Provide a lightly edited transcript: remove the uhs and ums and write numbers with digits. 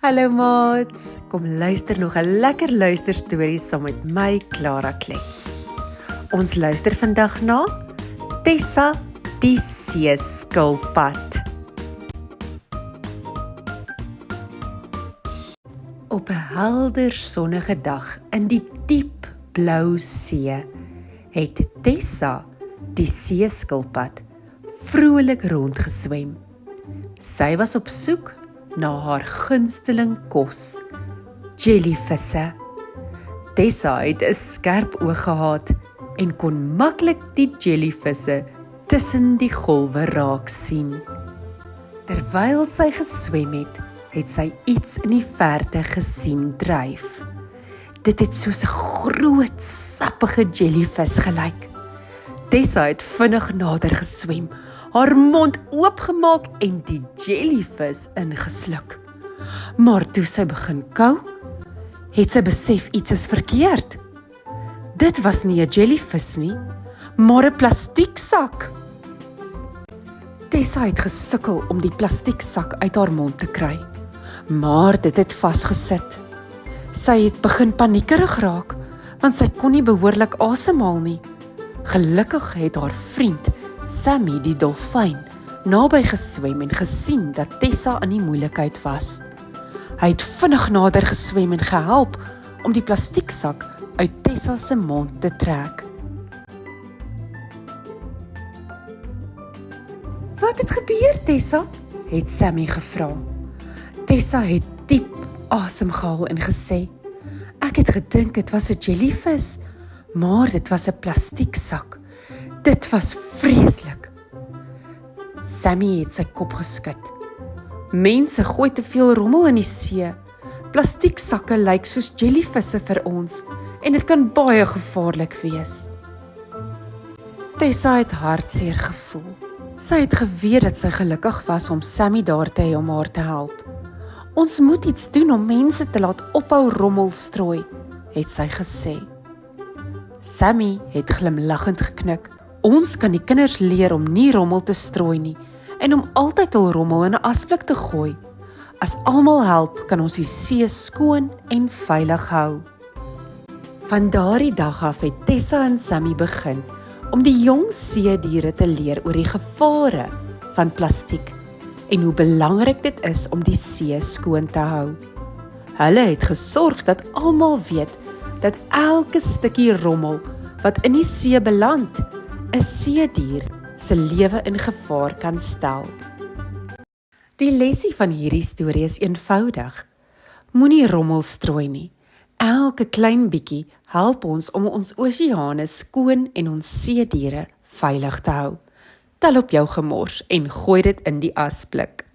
Hallo maats, kom luister nog 'n lekker luisterstorie saam met my Clara Klets. Ons luister vandag na Tessa die seeskilpad. Op 'n helder sonnige dag in die diep blou see het Tessa die seeskilpad vrolik rondgeswem. Sy was op soek na haar gunsteling kos, jellyvisse. Tessa het 'n skerp oog gehad en kon maklik die jellyvisse tussen die golwe raak sien. Terwyl sy geswem het sy iets in die verte gesien dryf. Dit het soos 'n groot, sappige jellyvis gelyk. Tessa het vinnig nader geswem, haar mond oopgemaak en die jellyvis ingesluk. Maar toe sy begin kou, het sy besef iets is verkeerd. Dit was nie 'n jellyvis nie, maar 'n plastieksak. Tessa het gesukkel om die plastieksak uit haar mond te kry, maar dit het vasgesit. Sy het begin paniekerig raak, want sy kon nie behoorlik asemhaal nie. Gelukkig het haar vriend, Sammy die dolfyn, naby geswem en gesien dat Tessa in die moeilikheid was. Hy het vinnig nader geswem en gehelp om die plastieksak uit Tessa se mond te trek. "Wat het gebeur, Tessa?" het Sammy gevra. Tessa het diep asem gehaal en gesê, "Ek het gedink dit was 'n jellyvis, maar dit was 'n plastieksak. Dit was vreeslik." Sammy het sy kop geskud. "Mense gooi te veel rommel in die see. Plastieksakke lyk soos jellyvisse vir ons en dit kan baie gevaarlik wees." Tessa het hartseer gevoel. Sy het geweet dat sy gelukkig was om Sammy daar te hê om haar te help. "Ons moet iets doen om mense te laat ophou rommel strooi," het sy gesê. Sammy het glimlaggend geknik. "Ons kan die kinders leer om nie rommel te strooi nie en om altyd hul rommel in 'n asblik te gooi. As almal help, kan ons die see skoon en veilig hou." Van daardie dag af het Tessa en Sammy begin om die jong seediere te leer oor die gevare van plastiek en hoe belangrik dit is om die see skoon te hou. Hulle het gesorg dat almal weet dat elke stukkie rommel wat in die see beland, 'n seedier se lewe in gevaar kan stel. Die lesie van hierdie storie is eenvoudig. Moenie rommel strooi nie. Elke klein bietjie help ons om ons oseane skoon en ons seediere veilig te hou. Tel op jou gemors en gooi dit in die asblik.